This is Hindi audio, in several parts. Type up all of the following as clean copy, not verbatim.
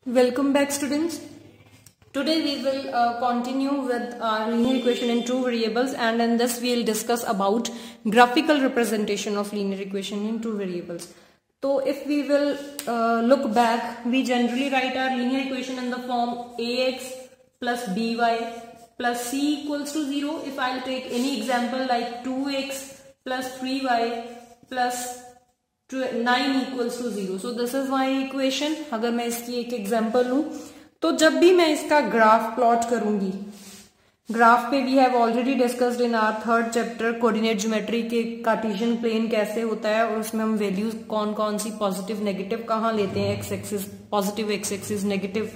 Welcome back, students. Today we will continue with our linear equation in two variables, and in this we will discuss about graphical representation of linear equation in two variables. So if we will look back, we generally write our linear equation in the form ax plus by plus c equals to 0. If I will take any example like 2x plus 3y plus 9 equals to 0. So this is my equation. अगर मैं इसकी एक एग्जांपल लूं तो जब भी मैं इसका ग्राफ प्लॉट करूंगी, ग्राफ पे we have already discussed in our third chapter coordinate geometry के कार्टेशियन प्लेन कैसे होता है, और उसमें हम वैल्यूज कौन कौन सी पॉजिटिव नेगेटिव कहाँ लेते हैं, X axis positive, X axis negative,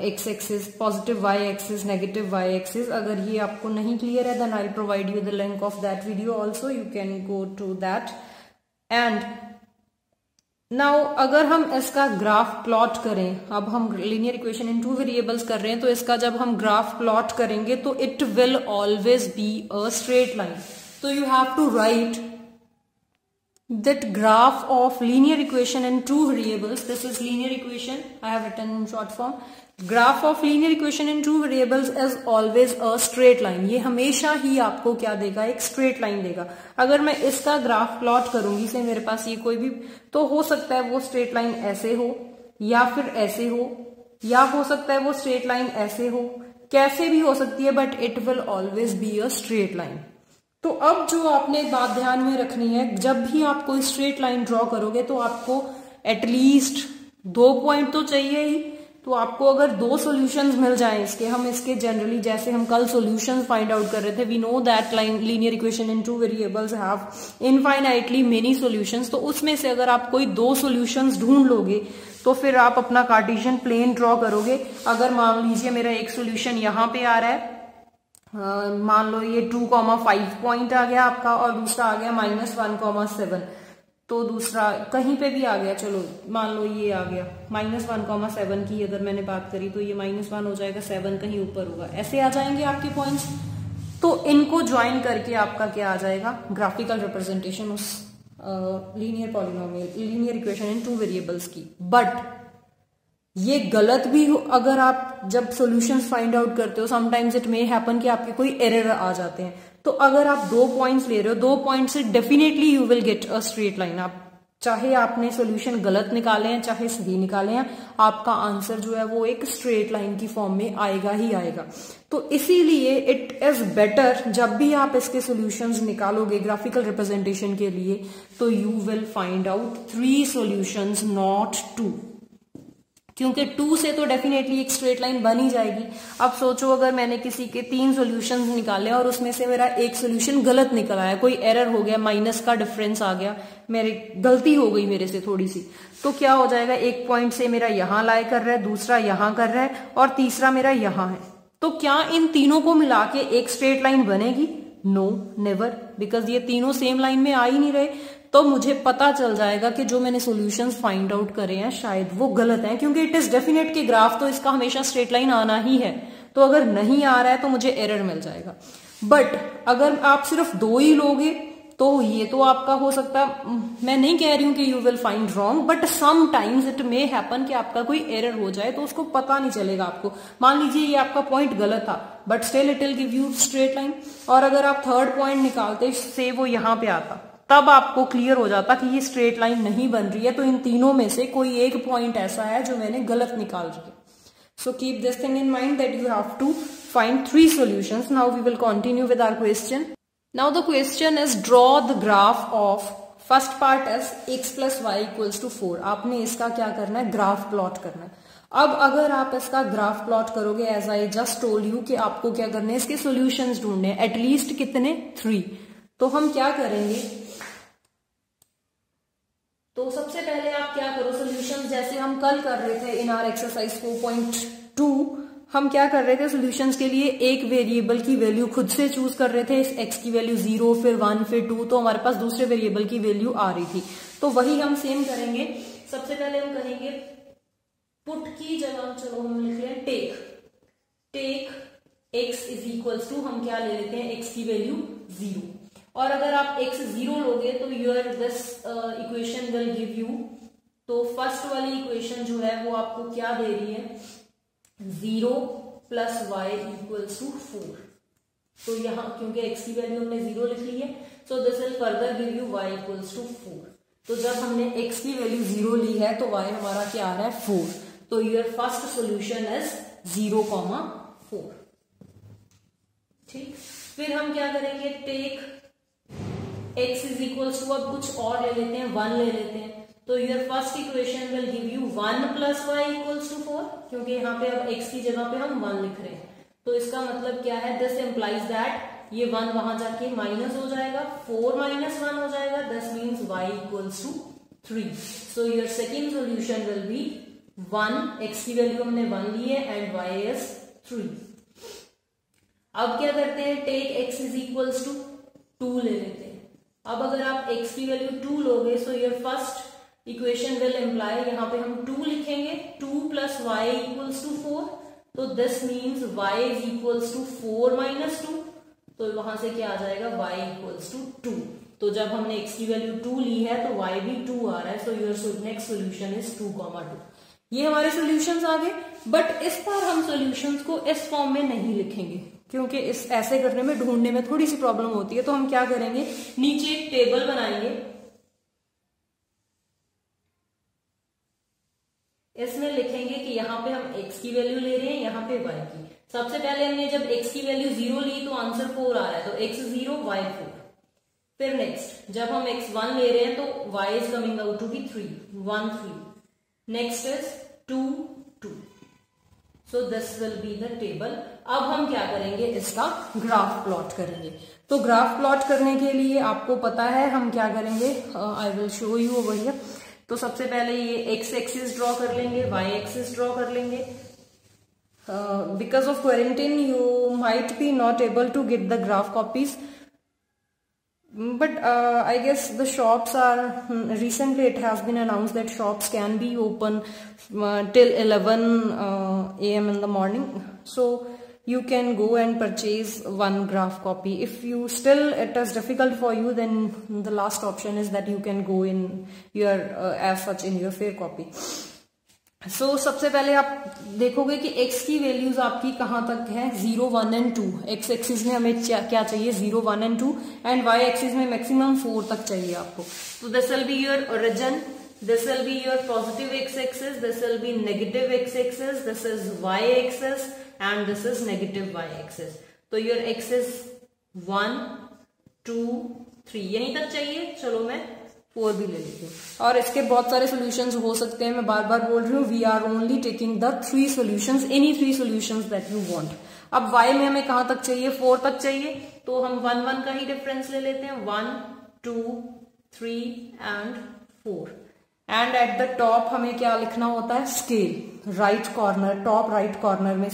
X axis positive, Y axis negative, Y axis. अगर ये आपको नहीं क्लियर है then I will provide you the link of that video also, you can go to that. And now अगर हम इसका ग्राफ प्लॉट करें, अब हम linear equation in two variables कर रहे हैं, तो इसका जब हम ग्राफ प्लॉट करेंगे तो it will always be a straight line. तो you have to write that graph of linear equation in two variables. This is linear equation I have written in short form. Graph of linear equation in two variables is always a straight line. ये हमेशा ही आपको क्या देगा, एक straight line देगा. अगर मैं इसका ग्राफ प्लॉट करूंगी से मेरे पास ये कोई भी, तो हो सकता है वो स्ट्रेट लाइन ऐसे हो या फिर ऐसे हो, या हो सकता है वो स्ट्रेट लाइन ऐसे हो, कैसे भी हो सकती है, but it will always be a straight line. तो अब जो आपने बात ध्यान में रखनी है, जब भी आप कोई स्ट्रेट लाइन ड्रॉ करोगे तो आपको एटलीस्ट 2 पॉइंट तो चाहिए ही. तो आपको अगर 2 सॉल्यूशंस मिल जाएं इसके, हम इसके जनरली जैसे हम कल सॉल्यूशंस फाइंड आउट कर रहे थे, we know that linear equation in two variables have infinitely many solutions. तो उसमें से अगर आप कोई 2 सॉल्यूशंस ढूंढ लोगे तो फिर आप अपना कार्टेशियन प्लेन ड्रॉ करोगे. अगर मान लीजिए मेरा एक सॉल्यूशन यहाँ पे आ रहा है, मान लो ये 2,5 पॉइंट आ गया आपका, और दूसरा आ गया -1,7, तो दूसरा कहीं पे भी आ गया, चलो मान लो ये आ गया -1,7 की अगर मैंने बात करी तो ये -1 हो जाएगा, 7 कहीं ऊपर होगा, ऐसे आ जाएंगे आपके पॉइंट्स. तो इनको ज्वाइन करके आपका क्या आ जाएगा, ग्राफिकल रिप्रेजेंटेशन उस linear polynomial linear equation in two variables की. बट ये गलत भी हो, अगर आप जब सॉल्यूशंस फाइंड आउट करते हो समटाइम्स इट मे हैपन कि आपके कोई एरर आ जाते हैं. तो अगर आप 2 पॉइंट्स ले रहे हो, 2 पॉइंट से definitely you will get a straight line. आप चाहे आपने सॉल्यूशन गलत निकाले हैं चाहे सही निकाले हैं, आपका आंसर जो है वो एक स्ट्रेट लाइन की फॉर्म में आएगा ही आएगा. तो इसीलिए इट इज बेटर जब भी आप इसके सॉल्यूशंस निकालोगे ग्राफिकल रिप्रेजेंटेशन के लिए, तो you will find out 3 solutions not 2, क्योंकि 2 से तो डेफिनेटली एक स्ट्रेट लाइन बन ही जाएगी. अब सोचो अगर मैंने किसी के 3 सॉल्यूशंस निकाले और उसमें से मेरा एक सॉल्यूशन गलत निकल आया, कोई एरर हो गया, माइनस का डिफरेंस आ गया, मेरी गलती हो गई मेरे से थोड़ी सी, तो क्या हो जाएगा, एक पॉइंट से मेरा यहां लाई कर रहा है, दूसरा यहां कर रहा है, और तीसरा मेरा यहां है. तो क्या इन तीनों को मिला के एक स्ट्रेट लाइन बनेगी? नो, नेवर, बिकॉज ये तीनों सेम लाइन में आ ही नहीं रहे. तो मुझे पता चल जाएगा कि जो मैंने सॉल्यूशंस फाइंड आउट करे हैं शायद वो गलत हैं, क्योंकि इट इज डेफिनेट कि ग्राफ तो इसका हमेशा स्ट्रेट लाइन आना ही है. तो अगर नहीं आ रहा है तो मुझे एरर मिल जाएगा. बट अगर आप सिर्फ 2 ही लोगे तो ये तो आपका हो सकता है, मैं नहीं कह रही हूं कि you will find wrong, but sometimes it may happen कि आपका कोई एरर हो जाए तो उसको पता नहीं चलेगा आपको. मान लीजिए ये आपका पॉइंट गलत था but still it will give you straight line, और अगर आप थर्ड पॉइंट निकालते से वो यहां पे आता तब आपको क्लियर हो जाता कि ये स्ट्रेट लाइन नहीं बन रही है, तो इन तीनों में से कोई एक पॉइंट ऐसा है जो मैंने गलत निकाल रही है. So keep this thing in mind that you have to find 3 solutions. Now we will continue with our question. Now the question is draw the graph of, first part is x plus Y equals to 4. आपने इसका क्या करना है, ग्राफ प्लॉट करना है. अब अगर आप इसका ग्राफ प्लॉट करोगे, as I just told you कि आपको क्या करना है, इसके सॉल्यूशंस ढूंढने हैं, एटलीस्ट कितने, 3. तो हम क्या करेंगे, तो सबसे पहले आप क्या करो, सॉल्यूशंस जैसे हम कल कर रहे थे इन आवर एक्सरसाइज 4.2, हम क्या कर रहे थे, सॉल्यूशंस के लिए एक वेरिएबल की वैल्यू खुद से चूज कर रहे थे, इस x की वैल्यू 0 फिर 1 फिर 2, तो हमारे पास दूसरे वेरिएबल की वैल्यू आ रही थी. तो वही हम सेम करेंगे. सबसे पहले हम कहेंगे पुट की जगह, चलो हम लिख रहे हैं take x is equals to, हम क्या ले लेते हैं, x की वैल्यू 0. और अगर आप x 0 लोगे तो your this equation will give you तो फर्स्ट वाली इक्वेशन जो है वो आपको क्या दे रही है, 0 + y = 4। तो यहाँ क्योंकि x की वैल्यू हमने 0 लिख ली है, सो this will further give you y = 4। तो जब हमने x की वैल्यू 0 ली है तो y हमारा क्या आ रहा है, 4। तो योर फर्स्ट सोल्यूशन इज 0,4। ठीक, फिर हम क्या करेंगे, टेक x = अब कुछ और ले लेते हैं, 1 ले लेते हैं। तो your first equation will give you 1 + y = 4, क्योंकि यहाँ पे अब x की जगह पे हम 1 लिख रहे हैं। तो इसका मतलब क्या है, दिस इंप्लाइज दैट ये 1 वहां जाके माइनस हो जाएगा, 4 - 1 हो जाएगा, this means y = 3। So your second solution will be 1, x की वैल्यू हमने 1 ली है एंड y is 3। अब क्या करते हैं, टेक x = 2 ले लेते हैं। अब अगर आप x की वैल्यू 2 लोगे, so your first equation will imply, यहाँ पे हम 2 लिखेंगे, 2 + y = 4। तो दिस मीन्स y = 4 - 2। तो वहां से क्या आ जाएगा, y = 2। तो जब हमने x की वैल्यू 2 ली है तो y भी 2 आ रहा है। So your next solution is 2,2। ये हमारे सॉल्यूशंस आ गए, बट इस बार हम सॉल्यूशंस को इस फॉर्म में नहीं लिखेंगे, क्योंकि इस ऐसे करने में, ढूंढने में थोड़ी सी प्रॉब्लम होती है। तो हम क्या करेंगे, नीचे एक टेबल बनाएंगे, इसमें लिखेंगे कि यहाँ पे हम x की वैल्यू ले रहे हैं, यहाँ पे y की। सबसे पहले हमने जब x की वैल्यू 0 ली तो आंसर 4 आ रहा है, तो x 0 y 4। फिर नेक्स्ट जब हम x 1 ले रहे हैं तो y is coming out to be 3, 1 3। Next is 2 2। So this will be the table. अब हम क्या करेंगे, इसका ग्राफ प्लॉट करेंगे। तो ग्राफ प्लॉट करने के लिए आपको पता है हम क्या करेंगे, I will show you over here. तो सबसे पहले ये x एक्सिस ड्रॉ कर लेंगे, y एक्सिस ड्रॉ कर लेंगे। Because of quarantine you might be not able to get the graph copies, but I guess the shops are recently it has been announced that shops can be open till 11 a.m. in the morning, so you can go and purchase one graph copy. If you still it is difficult for you, then the last option is that you can go in your as such in your fair copy. So सबसे पहले आप देखोगे कि x की वैल्यूज आपकी कहां तक है, 0 1 एंड 2। x एक्सिस में हमें क्या चाहिए, 0 1 एंड 2, एंड y एक्सिस में मैक्सिमम 4 तक चाहिए आपको। तो this will be your origin, this will be your positive x axis, this will B negative x axis, this is y axis and this is negative y axis. तो योर एक्सिस 1 2 3 यहीं तक चाहिए। चलो मैं 4 भी ले लेती हूँ, और इसके बहुत सारे सॉल्यूशंस हो सकते हैं। मैं बार बार बोल रही हूँ, we are only taking the 3 solutions, any 3 solutions that you want. अब y में हमें कहां तक चाहिए, 4 तक चाहिए, तो हम 1 1 का ही डिफरेंस ले लेते हैं, 1 2 3 and 4। And at the top हमें क्या लिखना होता है, scale. Right corner, top right corner में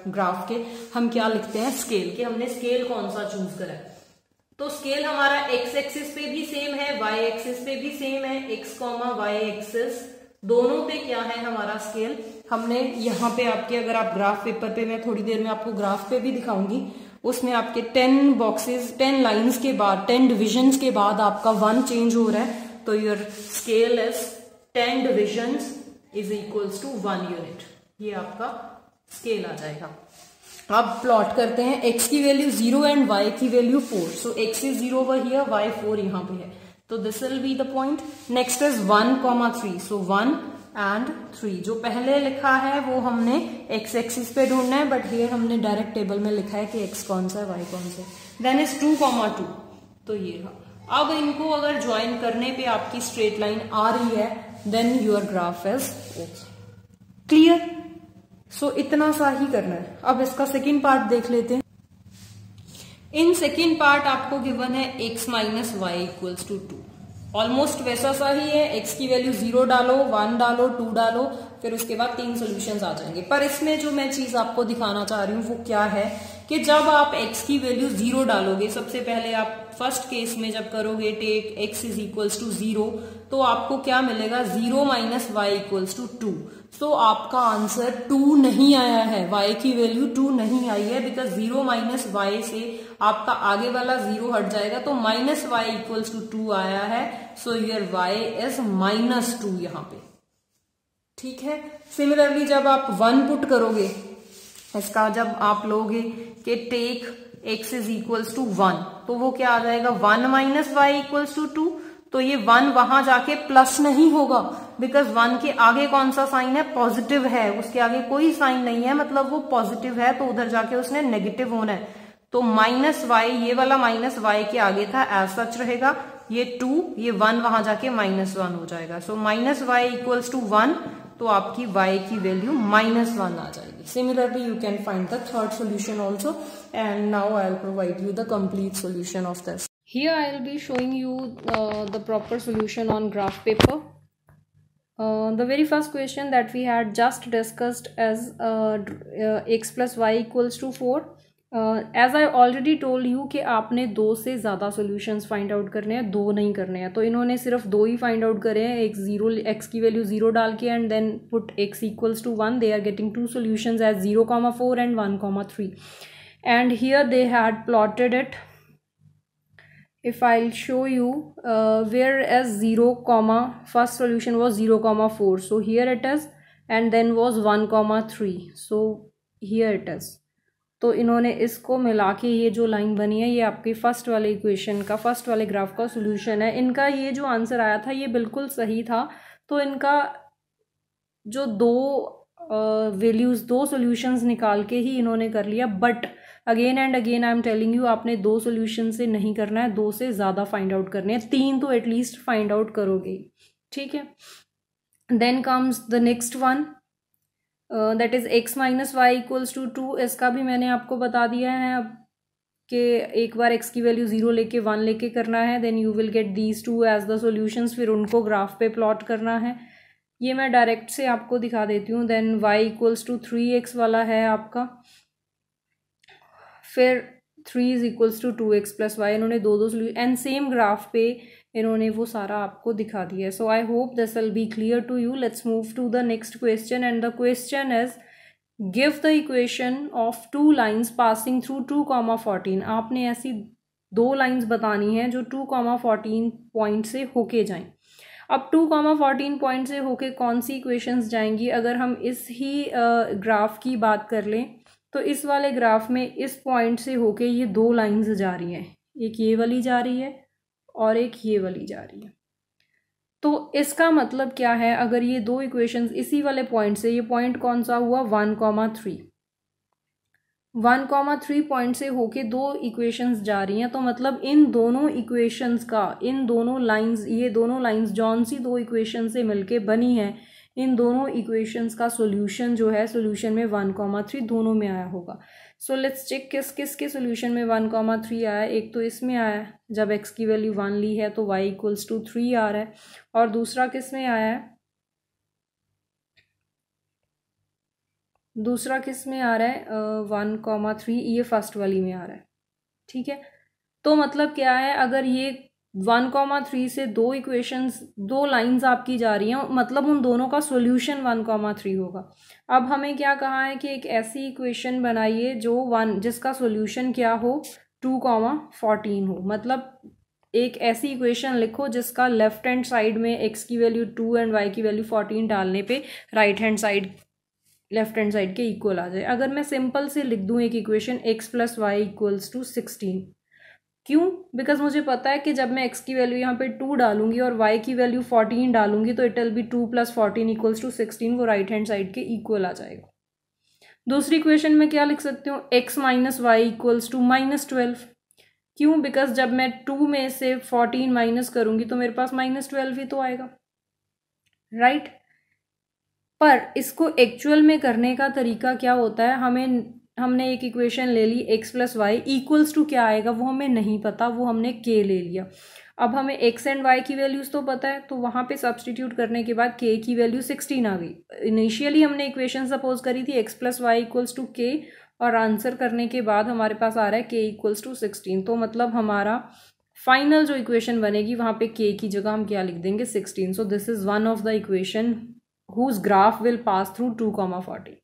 ग्राफ के हम क्या लिखते हैं, स्केल, कि हमने स्केल कौन सा चूज करा है। तो स्केल हमारा x एक्सिस पे भी सेम है, y एक्सिस पे भी सेम है, x, y एक्सिस दोनों पे क्या है हमारा स्केल। हमने यहाँ पे आपके, अगर आप ग्राफ पेपर पे, मैं थोड़ी देर में आपको ग्राफ पे भी दिखाऊंगी, उसमें आपके 10 बॉक्सेस 10 लाइंस के बाद 10 डिविजन्स के बाद आपका 1 चेंज हो रहा है। तो your scale is 10 divisions is equals to 1 unit. ये आपका स्केल आ जाएगा। अब प्लॉट करते हैं, x की वैल्यू 0 एंड y की value 4। So x is 0 over here, y 4 यहाँ पे है, तो this will be the point. Next is 1 3, so 1 and 3। जो पहले लिखा है वो हमने x एक्सिस पे ढूंढना है, बट हियर हमने डायरेक्ट टेबल में लिखा है कि x कौन सा है, y कौन सा है। देन इज 2 2, तो ये रहा। अब इनको अगर ज्वाइन करने पे आपकी स्ट्रेट लाइन आ रही है, then your graph is clear. So इतना सा ही करना है। अब इसका सेकेंड पार्ट देख लेते हैं। इन सेकेंड पार्ट आपको गिवन है x minus y equals to 2। Almost वैसा सा ही है, x की वैल्यू 0 डालो, 1 डालो, 2 डालो, फिर उसके बाद 3 सॉल्यूशंस आ जाएंगे। पर इसमें जो मैं चीज आपको दिखाना चाह रही हूँ वो क्या है कि जब आप x की वैल्यू 0 डालोगे, सबसे पहले आप फर्स्ट केस में जब करोगे take x is equals to 0, तो आपको क्या मिलेगा 0 minus Y equals to 2। So आपका आंसर 2 नहीं आया है, y की वैल्यू 2 नहीं आई है, बिकॉज 0 माइनस वाई से आपका आगे वाला 0 हट जाएगा, तो माइनस वाई इक्वल्स टू 2 आया है। सो योर y इज -2 यहां पे, ठीक है। सिमिलरली जब आप 1 पुट करोगे, इसका जब आप लोगे कि take x is equals to 1, तो वो क्या आ जाएगा 1 माइनस वाई इक्वल्स टू 2। तो ये 1 वहां जाके प्लस नहीं होगा, बिकॉज 1 के आगे कौन सा साइन है, पॉजिटिव है, उसके आगे कोई साइन नहीं है, मतलब वो पॉजिटिव है, तो उधर जाके उसने नेगेटिव होना है। तो माइनस वाई, ये वाला माइनस वाई के आगे था, एज सच रहेगा, ये 2, ये 1 वहां जाके -1 हो जाएगा। So minus Y equals to 1, तो आपकी y की वैल्यू -1 आ जाएगी। Similarly you can find the third solution also, and now I will provide you the complete solution of this. Here I will be showing you the proper solution on graph paper. The very first question that we had just discussed as x plus y equals to 4. As I already told you कि आपने 2 से ज़्यादा solutions find out करने हैं, 2 नहीं करने हैं। तो इन्होंने सिर्फ 2 ही find out करे हैं, x की वैल्यू 0 डाल के and then put x equals to 1. They are getting 2 solutions as 0,4 and 1,3. And here they had plotted it. If I'll show you, whereas 0, first solution was 0,4, so here it is, and then was 1,3, so here it is. तो इन्होंने इसको मिला के ये जो लाइन बनी है, ये आपके फर्स्ट वाले इक्वेशन का, फर्स्ट वाले ग्राफ का सोल्यूशन है। इनका ये जो आंसर आया था ये बिल्कुल सही था। तो इनका जो 2 वैल्यूज, 2 सॉल्यूशंस निकाल के ही इन्होंने कर लिया। But again and again I am telling you, आपने 2 सॉल्यूशन से नहीं करना है, 2 से ज़्यादा फाइंड आउट करने हैं, 3 तो एटलीस्ट फाइंड आउट करोगे, ठीक है। Then comes the next one, that is x minus Y equals to 2। इसका भी मैंने आपको बता दिया है अब कि एक बार x की वैल्यू 0 लेके 1 लेके करना है, then you will get these 2 as the solutions, फिर उनको ग्राफ पे प्लॉट करना है। ये मैं डायरेक्ट से आपको दिखा देती हूँ। Then y equals to 3x वाला है आपका, फिर 3 is equals to 2x plus Y. इन्होंने 2 सॉल्यूशन एंड सेम ग्राफ पे इन्होंने वो सारा आपको दिखा दिया है। So I hope this will be clear to you. Let's move to the next question, and the question is give the equation of 2 lines passing through 2,14। आपने ऐसी 2 लाइन्स बतानी है जो 2,14 पॉइंट से होके जाएं। अब 2,14 पॉइंट से होके कौन सी इक्वेशंस जाएंगी? अगर हम इस ही ग्राफ की बात कर लें तो इस वाले ग्राफ में इस पॉइंट से होके ये 2 लाइन्स जा रही हैं, एक ये वाली जा रही है और एक ये वाली जा रही है। तो इसका मतलब क्या है? अगर ये 2 इक्वेशंस इसी वाले पॉइंट से, ये पॉइंट कौन सा हुआ 1,3 पॉइंट से होके 2 इक्वेशंस जा रही हैं, तो मतलब इन दोनों इक्वेशंस का, इन दोनों लाइंस, ये दोनों लाइंस जौन सी 2 इक्वेशन से मिलके बनी है, इन दोनों इक्वेशंस का सॉल्यूशन जो है, सॉल्यूशन में 1,3 दोनों में आया होगा। सो लेट्स चेक किस किस के सॉल्यूशन में 1,3 आया। एक तो इसमें आया है, जब x की वैल्यू 1 ली है तो y इक्वल्स टू 3 आ रहा है, और दूसरा किस में आया है, दूसरा किस में आ रहा है 1,3, ये फर्स्ट वाली में आ रहा है, ठीक है। तो मतलब क्या है, अगर ये 1,3 से 2 इक्वेशंस, 2 लाइंस आपकी जा रही हैं, मतलब उन दोनों का सॉल्यूशन 1,3 होगा। अब हमें क्या कहा है कि एक ऐसी इक्वेशन बनाइए जो जिसका सॉल्यूशन क्या हो 2,14 हो। मतलब एक ऐसी इक्वेशन लिखो जिसका लेफ्ट हैंड साइड में x की वैल्यू 2 एंड y की वैल्यू 14 डालने पे right hand side left hand side के इक्वल आ जाए। अगर मैं सिंपल से लिख दूं एक equation x plus Y equals to 16, क्यों? बिकॉज मुझे पता है कि जब मैं x की वैल्यू यहाँ पे 2 डालूंगी और y की वैल्यू 14 डालूंगी तो it will be 2 + 14 equals to 16, वो राइट हैंड साइड के इक्वल आ जाएगा। दूसरी इक्वेशन में क्या लिख सकती हूँ, x minus Y equals to -12, क्यों? बिकॉज जब मैं 2 में से 14 माइनस करूंगी तो मेरे पास -12 ही तो आएगा, राइट। पर इसको एक्चुअल में करने का तरीका क्या होता है, हमने एक इक्वेशन ले ली x plus Y equals to क्या आएगा वो हमें नहीं पता, वो हमने k ले लिया। अब हमें x एंड y की वैल्यूज तो पता है, तो वहां पे सब्सटीट्यूट करने के बाद k की वैल्यू 16 आ गई। इनिशियली हमने इक्वेशन सपोज करी थी x plus Y equals to k, और आंसर करने के बाद हमारे पास आ रहा है k इक्वल्स टू 16। तो मतलब हमारा फाइनल जो इक्वेशन बनेगी वहाँ पे k की जगह हम क्या लिख देंगे 16। So this is one of the equation whose graph will pass through 2,40।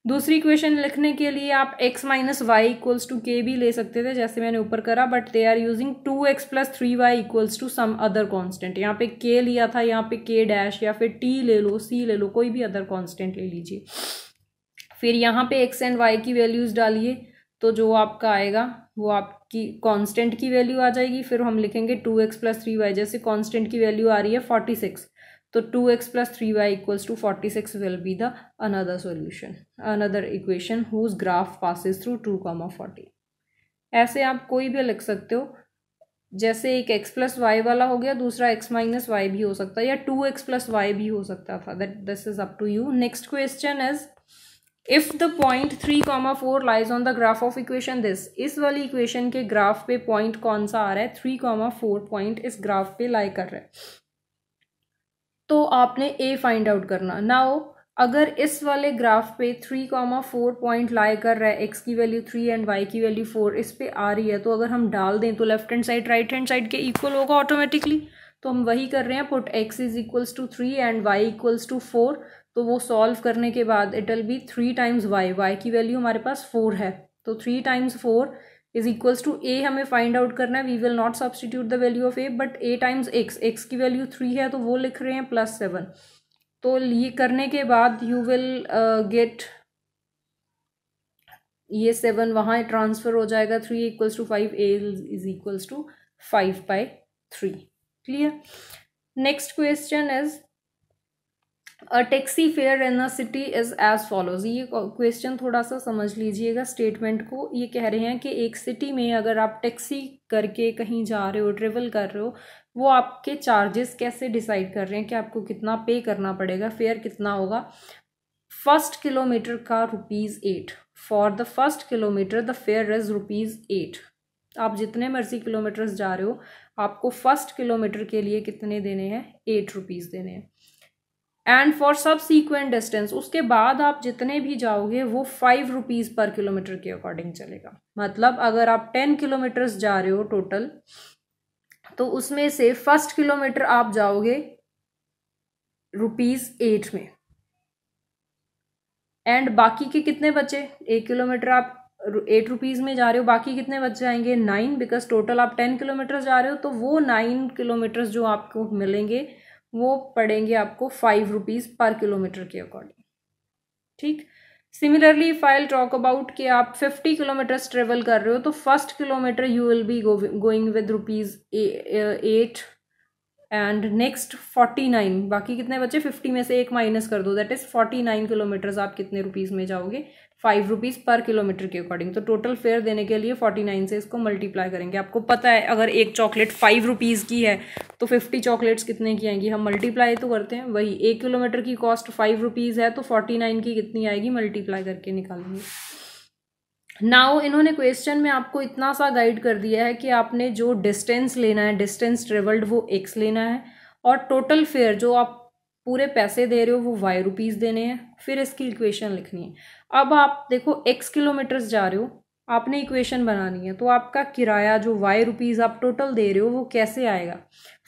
दूसरी इक्वेशन लिखने के लिए आप x minus Y equals to के भी ले सकते थे जैसे मैंने ऊपर करा, but they are using 2x plus 3y equals to some other constant. यहाँ पे k लिया था, यहाँ पे k डैश या फिर t ले लो, c ले लो, कोई भी अदर कांस्टेंट ले लीजिए। फिर यहाँ पे x एंड y की वैल्यूज डालिए तो जो आपका आएगा वो आपकी कांस्टेंट की वैल्यू आ जाएगी। फिर हम लिखेंगे 2x प्लस 3y, जैसे कांस्टेंट की वैल्यू आ रही है 46, तो 2x plus 3y equals to 46 will be the another solution, another equation whose graph passes through 2,40। ऐसे आप कोई भी लिख सकते हो, जैसे एक x प्लस वाई वाला हो गया, दूसरा x माइनस वाई भी हो सकता है, या 2x प्लस वाई भी हो सकता था। That this is up to you. Next question is if the point 3,4 lies on the graph of equation this. इस वाली इक्वेशन के ग्राफ पे पॉइंट कौन सा आ रहा है, 3,4 पॉइंट इस ग्राफ पे लाई कर रहा है, तो आपने a फाइंड आउट करना। नाउ अगर इस वाले ग्राफ पे 3,4 पॉइंट लाई कर रहा है, x की वैल्यू 3 एंड y की वैल्यू 4 इस पे आ रही है, तो अगर हम डाल दें तो left hand side right hand side के इक्वल होगा ऑटोमेटिकली। तो हम वही कर रहे हैं, put x is equals to 3 and y equals to 4। तो वो सॉल्व करने के बाद it will be 3 times y की वैल्यू हमारे पास 4 है, तो 3 times 4 is equals to a हमें फाइंड आउट करना है। We will not substitute the value of a, but a times x की वैल्यू 3 है तो वो लिख रहे हैं प्लस 7। तो ये करने के बाद यू विल गेट ये 7 वहाँ ट्रांसफर हो जाएगा, 3 equals to 5, a is equals to 5/3। Clear. Next question is a taxi fare in a city is as follows. ये क्वेश्चन थोड़ा सा समझ लीजिएगा स्टेटमेंट को। ये कह रहे हैं कि एक सिटी में अगर आप टैक्सी करके कहीं जा रहे हो, ट्रेवल कर रहे हो, वो आपके चार्जेस कैसे डिसाइड कर रहे हैं कि आपको कितना पे करना पड़ेगा, फेयर कितना होगा। फर्स्ट किलोमीटर का ₹8। For the first kilometre the fair is ₹8। आप जितने मर्जी किलोमीटर्स जा रहे हो, आपको फर्स्ट किलोमीटर के लिए कितने देने हैं, ₹8 देने हैं। एंड फॉर सबसीक्वेंट डिस्टेंस, उसके बाद आप जितने भी जाओगे वो ₹5 पर किलोमीटर के अकॉर्डिंग चलेगा। मतलब अगर आप 10 किलोमीटर्स जा रहे हो टोटल, तो उसमें से फर्स्ट किलोमीटर आप जाओगे ₹8 में, एंड बाकी के कितने बचे, 1 किलोमीटर आप ₹8 में जा रहे हो, बाकी कितने बच जाएंगे 9, बिकॉज टोटल आप 10 किलोमीटर जा रहे हो। तो वो 9 किलोमीटर्स जो आपको मिलेंगे वो पड़ेंगे आपको ₹5 पर किलोमीटर के अकॉर्डिंग। ठीक। Similarly if I talk about कि आप 50 किलोमीटर्स ट्रेवल कर रहे हो, तो first kilometre you will be going with ₹8 and next 49, बाकी कितने बचे, 50 में से 1 माइनस कर दो, दैट इज 49 किलोमीटर्स आप कितने रुपीज में जाओगे, ₹5 पर किलोमीटर के अकॉर्डिंग। तो टोटल फेयर देने के लिए 49 से इसको मल्टीप्लाई करेंगे। आपको पता है अगर एक चॉकलेट ₹5 की है तो 50 चॉकलेट्स कितने की आएंगी, हम मल्टीप्लाई तो करते हैं। वही 1 किलोमीटर की कॉस्ट ₹5 है, तो 49 की कितनी आएगी, मल्टीप्लाई करके निकालेंगे। नाउ इन्होंने क्वेश्चन में आपको इतना सा गाइड कर दिया है कि आपने जो डिस्टेंस लेना है, डिस्टेंस ट्रेवल्ड, वो x लेना है, और टोटल फेयर जो आप पूरे पैसे दे रहे हो वो ₹y देने हैं। फिर इसकी इक्वेशन लिखनी है। अब आप देखो x किलोमीटर्स जा रहे हो, आपने इक्वेशन बनानी है, तो आपका किराया जो ₹y आप टोटल दे रहे हो वो कैसे आएगा।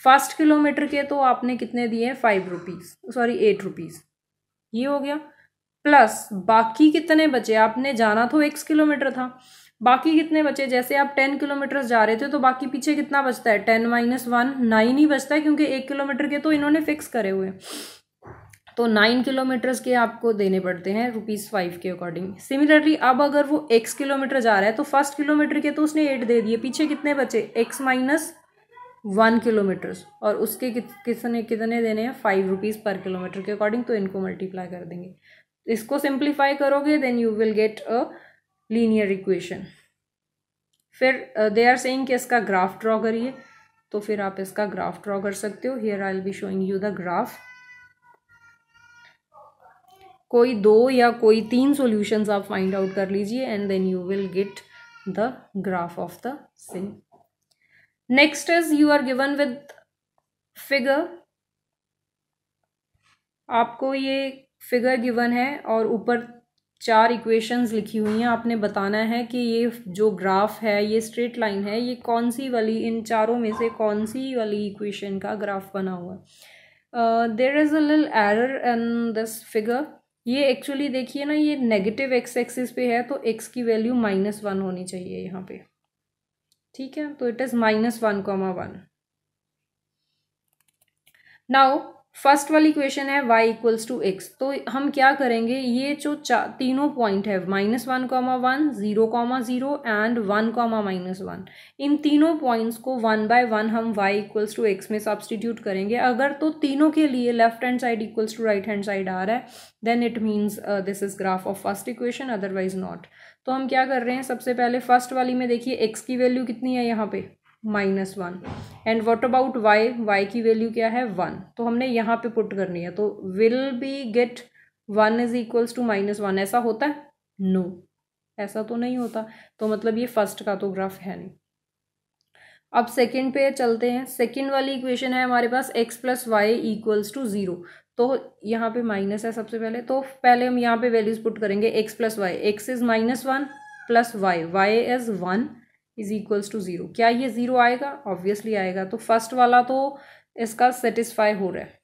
फर्स्ट किलोमीटर के तो आपने कितने दिए हैं, ₹8। ये हो गया, प्लस बाकी कितने बचे, आपने जाना तो x किलोमीटर था, बाकी कितने बचे, जैसे आप 10 किलोमीटर जा रहे थे तो बाकी पीछे कितना बचता है, 10 - 1 9 ही बचता है, क्योंकि 1 किलोमीटर के तो इन्होंने फिक्स करे हुए हैं। तो 9 किलोमीटर्स के आपको देने पड़ते हैं ₹5 के अकॉर्डिंग। सिमिलरली अब अगर वो x किलोमीटर जा रहा है तो फर्स्ट किलोमीटर के तो उसने 8 दे दिए, पीछे कितने बचे, x - 1 किलोमीटर्स, और उसके कितने देने हैं, ₹5 पर किलोमीटर के अकॉर्डिंग। तो इनको मल्टीप्लाई कर देंगे, इसको सिंप्लीफाई करोगे, then you will get a linear equation. फिर दे आर सेइंग कि इसका ग्राफ ड्रॉ करिए, तो फिर आप इसका ग्राफ ड्रॉ कर सकते हो। Here I will be showing you the graph. कोई 2 या कोई 3 सॉल्यूशंस आप फाइंड आउट कर लीजिए, and then you will get the graph of the same. Next is you are given with figure. आपको ये फिगर गिवन है और ऊपर 4 इक्वेशंस लिखी हुई हैं, आपने बताना है कि ये जो ग्राफ है, ये स्ट्रेट लाइन है, ये कौन सी वाली, इन चारों में से कौन सी वाली इक्वेशन का ग्राफ बना हुआ है। There is a little error in this figure. ये एक्चुअली देखिए ना, ये नेगेटिव एक्स एक्सिस पे है, तो एक्स की वैल्यू -1 होनी चाहिए यहाँ पे, ठीक है। तो इट इज -1,1। नाउ फर्स्ट वाली इक्वेशन है y इक्वल्स टू एक्स। तो हम क्या करेंगे, ये जो तीनों पॉइंट है -1,1, 0,0 एंड 1,-1, इन तीनों पॉइंट्स को 1 बाय 1 हम y इक्वल्स टू एक्स में सब्सटीट्यूट करेंगे। अगर तो तीनों के लिए left hand side equals to right hand side आ रहा है, then it means this is graph of first equation, otherwise not. तो हम क्या कर रहे हैं, सबसे पहले फर्स्ट वाली में देखिए x की वैल्यू कितनी है यहाँ पे, -1, एंड व्हाट अबाउट y की वैल्यू क्या है 1, तो हमने यहाँ पे पुट करनी है। तो will be get 1 is equals to -1, ऐसा होता है? नो, ऐसा तो नहीं होता। तो मतलब ये फर्स्ट का तो ग्राफ है नहीं। अब सेकंड पे चलते हैं। सेकंड वाली इक्वेशन है हमारे पास x plus Y equals to 0। तो यहाँ पे माइनस है सबसे पहले, तो पहले हम यहाँ पे वैल्यूज पुट करेंगे x plus y. X is -1 plus y is 1 is equals to 0। क्या ये 0 आएगा? ऑब्वियसली आएगा। तो फर्स्ट वाला तो इसका सेटिस्फाई हो रहा है।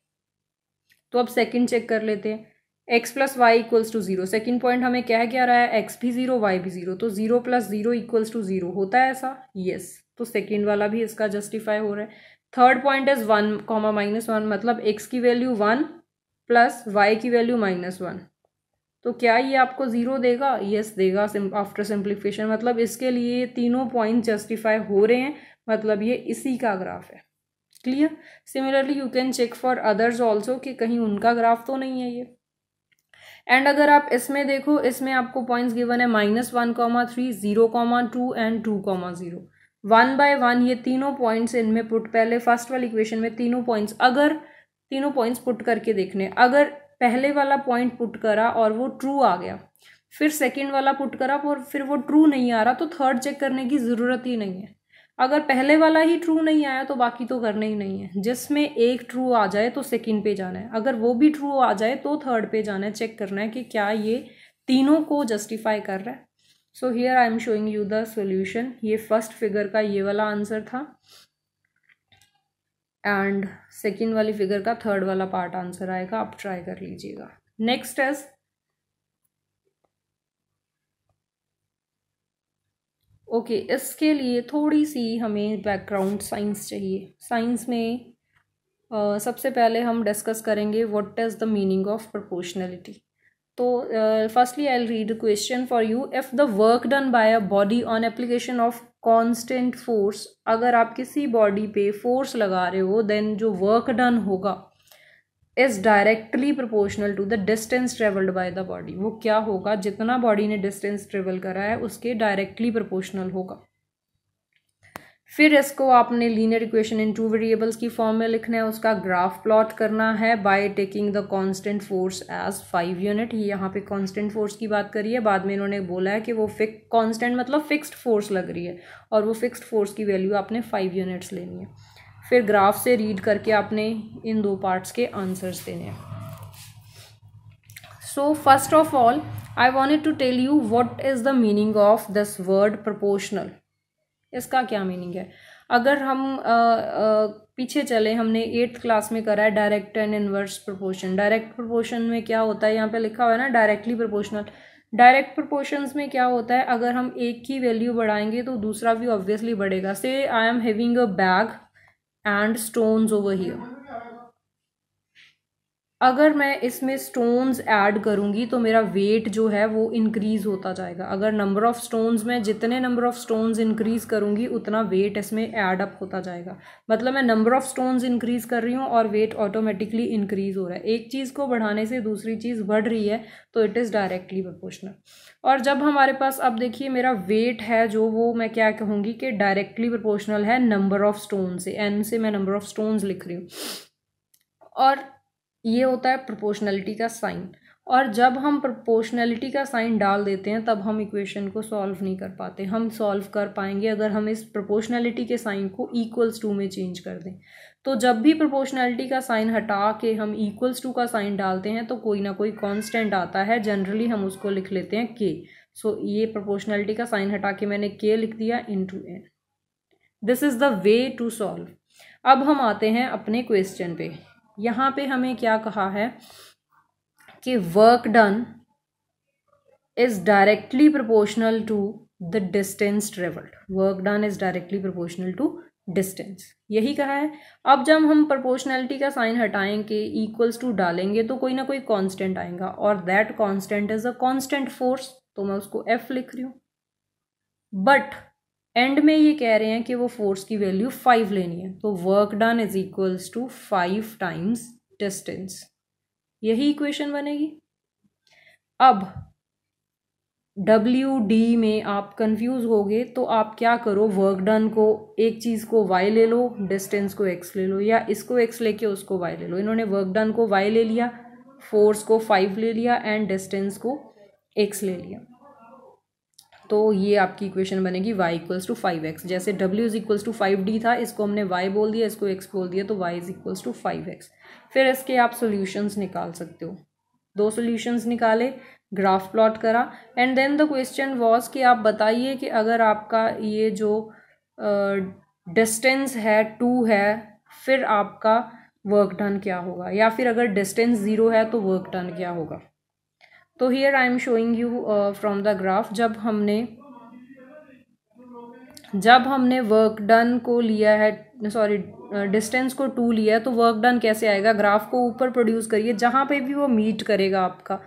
तो अब सेकंड चेक कर लेते हैं। x plus Y equals to 0, second point हमें क्या रहा है, x भी 0 y भी 0, तो 0 प्लस 0 इक्वल्स टू 0 होता है ऐसा? यस। तो सेकेंड वाला भी इसका जस्टिफाई हो रहा है। थर्ड पॉइंट इज 1, -1, मतलब x की वैल्यू 1 प्लस y की वैल्यू -1। तो क्या ये आपको 0 देगा? यस देगा आफ्टर सिंप्लीफिकेशन। मतलब इसके लिए तीनों पॉइंट जस्टिफाई हो रहे हैं, मतलब ये इसी का ग्राफ है। Clear? Similarly you can check for others also कि कहीं उनका ग्राफ तो नहीं है ये। एंड अगर आप इसमें देखो, इसमें आपको पॉइंट्स गिवन है -1,3, 0,2 एंड 2,0। 1 बाय 1 ये तीनों पॉइंट्स इनमें पुट, पहले फर्स्ट वाली इक्वेशन में तीनों पॉइंट्स, अगर तीनों पॉइंट्स पुट करके देखने, अगर पहले वाला पॉइंट पुट करा और वो ट्रू आ गया, फिर सेकंड वाला पुट करा और फिर वो ट्रू नहीं आ रहा, तो थर्ड चेक करने की ज़रूरत ही नहीं है। अगर पहले वाला ही ट्रू नहीं आया तो बाकी तो करना ही नहीं है। जिसमें एक ट्रू आ जाए तो सेकंड पे जाना है, अगर वो भी ट्रू आ जाए तो थर्ड पे जाना है, चेक करना है कि क्या ये तीनों को जस्टिफाई कर रहा है। So here I am showing you the solution. ये फर्स्ट फिगर का ये वाला आंसर था एंड सेकेंड वाली फिगर का थर्ड वाला पार्ट आंसर आएगा। आप ट्राई कर लीजिएगा। नेक्स्ट इज ओके, इसके लिए थोड़ी सी हमें बैकग्राउंड साइंस चाहिए। साइंस में सबसे पहले हम डिस्कस करेंगे what is the meaning of proportionality. So firstly I will read the question for you. If the work done by a body on application of constant force, अगर आप किसी बॉडी पे फोर्स लगा रहे हो, देन जो वर्क डन होगा is directly proportional to the distance travelled by the body. वो क्या होगा, जितना बॉडी ने डिस्टेंस ट्रेवल करा है उसके डायरेक्टली प्रोपोर्शनल होगा। फिर इसको आपने लीनियर इक्वेशन इन 2 वेरिएबल्स की फॉर्म में लिखना है, उसका ग्राफ प्लॉट करना है by taking the constant force as 5 unit. ये यहाँ पे कांस्टेंट फोर्स की बात करी है, बाद में इन्होंने बोला है कि वो कांस्टेंट मतलब फिक्स्ड फोर्स लग रही है, और वो फिक्स्ड फोर्स की वैल्यू आपने 5 यूनिट्स लेनी है। फिर ग्राफ से रीड करके आपने इन 2 पार्ट्स के आंसर्स देने हैं। So first of all I wanted to tell you what is the meaning of this word proportional. इसका क्या मीनिंग है? अगर हम पीछे चले, हमने 8th क्लास में करा है direct and inverse proportion. Direct proportion में क्या होता है, यहाँ पे लिखा हुआ है ना डायरेक्टली प्रोपोर्शनल। डायरेक्ट प्रोपोर्शंस में क्या होता है, अगर हम एक की वैल्यू बढ़ाएंगे तो दूसरा भी ऑब्वियसली बढ़ेगा। से I am having a bag and stones over here. अगर मैं इसमें स्टोन्स ऐड करूंगी तो मेरा वेट जो है वो इंक्रीज होता जाएगा। अगर नंबर ऑफ स्टोन्स में, जितने नंबर ऑफ स्टोन्स इंक्रीज करूंगी उतना वेट इसमें ऐड अप होता जाएगा। मतलब मैं नंबर ऑफ स्टोन्स इंक्रीज कर रही हूँ और वेट ऑटोमेटिकली इंक्रीज हो रहा है। एक चीज़ को बढ़ाने से दूसरी चीज़ बढ़ रही है, तो इट इज़ डायरेक्टली प्रोपोर्शनल। और जब हमारे पास, अब देखिए मेरा वेट है जो, वो मैं क्या कहूँगी कि डायरेक्टली प्रोपोर्शनल है नंबर ऑफ स्टोन से। एन से मैं नंबर ऑफ स्टोन्स लिख रही हूँ, और ये होता है प्रोपोर्शनलिटी का साइन। और जब हम प्रोपोर्शनलिटी का साइन डाल देते हैं तब हम इक्वेशन को सॉल्व नहीं कर पाते। हम सॉल्व कर पाएंगे अगर हम इस प्रोपोर्शनलिटी के साइन को इक्वल्स टू में चेंज कर दें। तो जब भी प्रोपोर्शनलिटी का साइन हटा के हम इक्वल्स टू का साइन डालते हैं तो कोई ना कोई कांस्टेंट आता है, जनरली हम उसको लिख लेते हैं के। सो ये प्रोपोर्शनलिटी का साइन हटा के मैंने के लिख दिया into n. This is the way to solve. अब हम आते हैं अपने क्वेश्चन पे। यहाँ पे हमें क्या कहा है कि work done is directly proportional to the distance travelled. Work done is directly proportional to distance, यही कहा है। अब जब हम प्रोपोर्शनलिटी का साइन हटाएंगे इक्वल्स टू डालेंगे तो कोई ना कोई कांस्टेंट आएगा और that constant is a constant force, तो मैं उसको एफ लिख रही हूँ। बट एंड में ये कह रहे हैं कि वो फोर्स की वैल्यू 5 लेनी है, तो work done is equals to 5 times distance, यही इक्वेशन बनेगी। अब WD में आप कंफ्यूज होगे तो आप क्या करो, वर्क डन को एक चीज़ को y ले लो, डिस्टेंस को x ले लो, या इसको x लेके उसको y ले लो। इन्होंने वर्क डन को y ले लिया, फोर्स को 5 ले लिया एंड डिस्टेंस को x ले लिया। तो ये आपकी इक्वेशन बनेगी y इक्वल्स टू 5x। जैसे W is equals to 5D था, इसको हमने y बोल दिया, इसको x बोल दिया, तो y is equals to 5x। फिर इसके आप सोल्यूशंस निकाल सकते हो। 2 सोल्यूशंस निकाले, ग्राफ प्लॉट करा and then the question was कि आप बताइए कि अगर आपका ये जो डिस्टेंस है 2 है, फिर आपका वर्क डन क्या होगा, या फिर अगर डिस्टेंस 0 है तो वर्क डन क्या होगा। तो here I am showing you from the graph. जब हमने वर्क डन को लिया है, सॉरी डिस्टेंस को 2 लिया है, तो वर्क डन कैसे आएगा। ग्राफ को ऊपर प्रोड्यूस करिए, जहाँ पे भी वो मीट करेगा आपका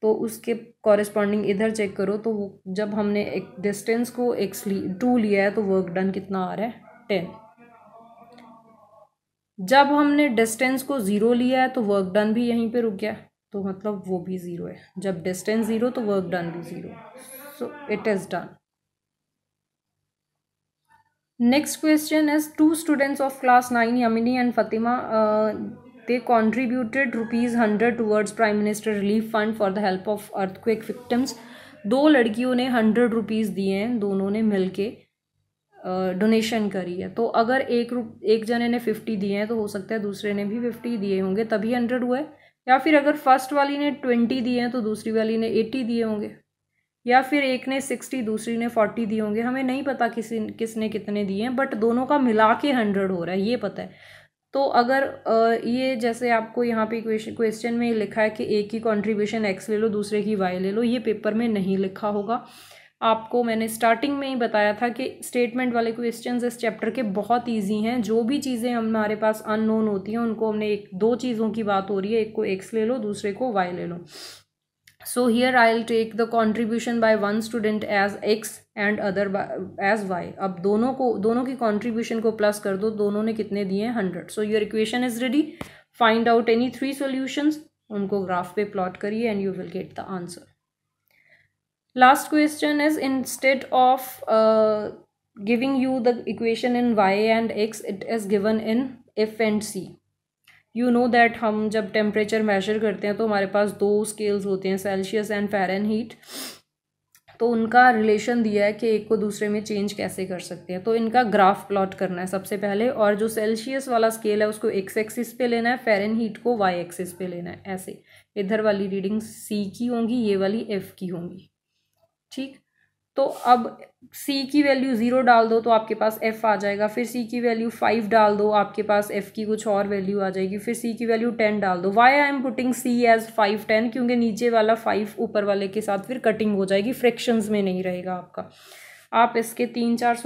तो उसके कॉरेस्पॉन्डिंग इधर चेक करो। तो जब हमने एक डिस्टेंस को 2 लिया है तो वर्क डन कितना आ रहा है 10। जब हमने डिस्टेंस को 0 लिया है तो वर्क डन भी यहीं पे रुक गया, तो मतलब वो भी 0 है। जब डिस्टेंस 0 तो वर्क डन भी 0, so it is done. Next question is 2 students of class 9 Yamini and Fatima they contributed ₹100 towards Prime Minister Relief Fund for the help of earthquake victims। 2 लड़कियों ने ₹100 दिए हैं, दोनों ने मिलके डोनेशन करी है। तो अगर एक जने ने 50 दिए हैं तो हो सकता है दूसरे ने भी 50 दिए होंगे तभी 100 हुआ है, या फिर अगर फर्स्ट वाली ने 20 दिए हैं तो दूसरी वाली ने 80 दिए होंगे, या फिर एक ने 60 दूसरी ने 40 दिए होंगे। हमें नहीं पता किसने कितने दिए हैं, बट दोनों का मिला के 100 हो रहा है, ये पता है। तो अगर ये जैसे आपको यहाँ पे क्वेश्चन में लिखा है कि एक की कंट्रीब्यूशन x ले लो, दूसरे की y ले लो, ये पेपर में नहीं लिखा होगा। आपको मैंने स्टार्टिंग में ही बताया था कि स्टेटमेंट वाले क्वेश्चंस इस चैप्टर के बहुत इजी हैं। जो भी चीज़ें हमारे पास अननोन होती हैं उनको हमने 2 चीज़ों की बात हो रही है, एक को x ले लो, दूसरे को y ले लो। So here I'll take the contribution by one student as x and other as y। अब दोनों की contribution को प्लस कर दो, दोनों ने कितने दिए हैं 100। So your equation is ready। Find out any 3 solutions, उनको ग्राफ पे प्लॉट करिए and you will get the answer। Last question is instead of giving you the equation in y and x, it is given in f and c। You know that हम जब टेम्परेचर मेजर करते हैं तो हमारे पास 2 स्केल्स होते हैं, सेल्सियस एंड फ़ारेनहीट। तो उनका रिलेशन दिया है कि एक को दूसरे में चेंज कैसे कर सकते हैं। तो इनका ग्राफ प्लॉट करना है सबसे पहले, और जो सेल्सियस वाला स्केल है उसको x एक्सिस पे लेना है, फ़ारेनहीट को y एक्सिस पे लेना है। ऐसे इधर वाली रीडिंग c की होंगी, ये वाली f की होंगी, ठीक। तो अब c की वैल्यू 0 डाल दो तो आपके पास f आ जाएगा, फिर c की वैल्यू 5 डाल दो, आपके पास f की कुछ और वैल्यू आ जाएगी, फिर c की वैल्यू 10 डाल दो। Why I am putting c as 5 10, क्योंकि नीचे वाला 5 ऊपर वाले के साथ फिर कटिंग हो जाएगी, फ्रैक्शंस में नहीं रहेगा आपका। आप इसके 3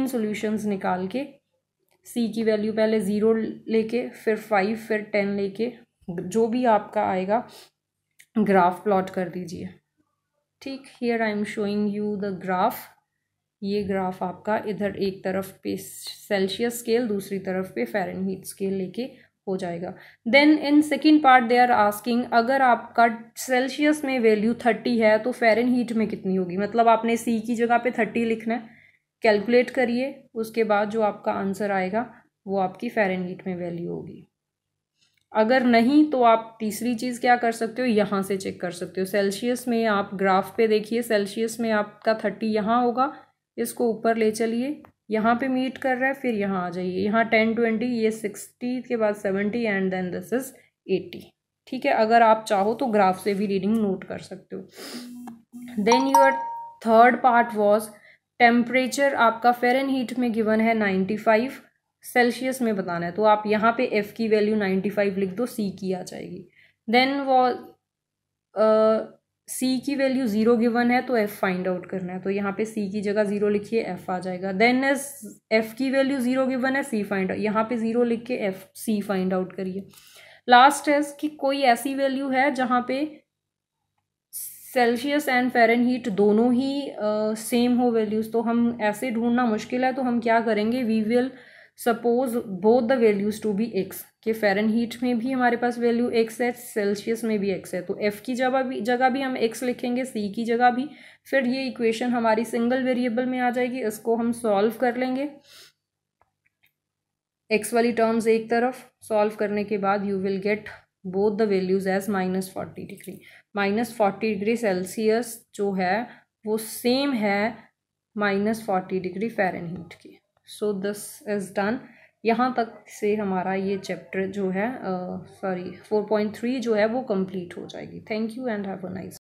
सोल्यूशंस निकाल के c की वैल्यू पहले 0 लेके, फिर 5, फिर 10 लेके, जो भी आपका आएगा ग्राफ प्लॉट कर दीजिए, ठीक। Here I am showing you the graph. ये ग्राफ आपका इधर एक तरफ पे सेल्सियस स्केल, दूसरी तरफ पे फ़ारेनहीट स्केल लेके हो जाएगा। Then in second part they are asking, अगर आपका सेल्सियस में वैल्यू 30 है तो फ़ारेनहीट में कितनी होगी। मतलब आपने c की जगह पे 30 लिखना है, कैलकुलेट करिए, उसके बाद जो आपका आंसर आएगा वो आपकी फ़ारेनहीट में वैल्यू होगी। अगर नहीं तो आप तीसरी चीज़ क्या कर सकते हो, यहाँ से चेक कर सकते हो। सेल्सियस में आप ग्राफ पे देखिए, सेल्सियस में आपका 30 यहाँ होगा, इसको ऊपर ले चलिए, यहाँ पे मीट कर रहा है, फिर यहाँ आ जाइए, यहाँ 10 20, ये 60 के बाद 70 एंड देन दिस इज 80। ठीक है, अगर आप चाहो तो ग्राफ से भी रीडिंग नोट कर सकते हो। Then your third part was temperature आपका फ़ारेनहीट में गिवन है 95, सेल्सियस में बताना है, तो आप यहाँ पे F की वैल्यू 95 लिख दो, C की आ जाएगी। देन वो C की वैल्यू 0 गिवन है तो F फाइंड आउट करना है, तो यहाँ पे C की जगह 0 लिखिए, F आ जाएगा। देन F की वैल्यू 0 गिवन है, C फाइंड, यहाँ पे 0 लिख के C फाइंड आउट करिए। लास्ट है कि कोई ऐसी वैल्यू है जहाँ पे सेल्सियस एंड फ़ारेनहीट दोनों ही सेम हो वैल्यूज़, तो हम ऐसे ढूंढना मुश्किल है, तो हम क्या करेंगे, we will suppose both the values to be x, कि फ़ारेनहीट में भी हमारे पास वैल्यू एक्स है, सेल्सियस में भी एक्स है, तो एफ की जगह भी हम एक्स लिखेंगे, सी की जगह भी, फिर ये इक्वेशन हमारी सिंगल वेरिएबल में आ जाएगी। इसको हम सॉल्व कर लेंगे, एक्स वाली टर्म्स एक तरफ, सॉल्व करने के बाद you will get both the values as -40 degree. -40 degree Celsius जो है वो सेम है -40 डिग्री फ़ारेनहीट की। So this is done. यहाँ तक से हमारा ये चैप्टर जो है 4.3 जो है वो कंप्लीट हो जाएगी। Thank you and have a nice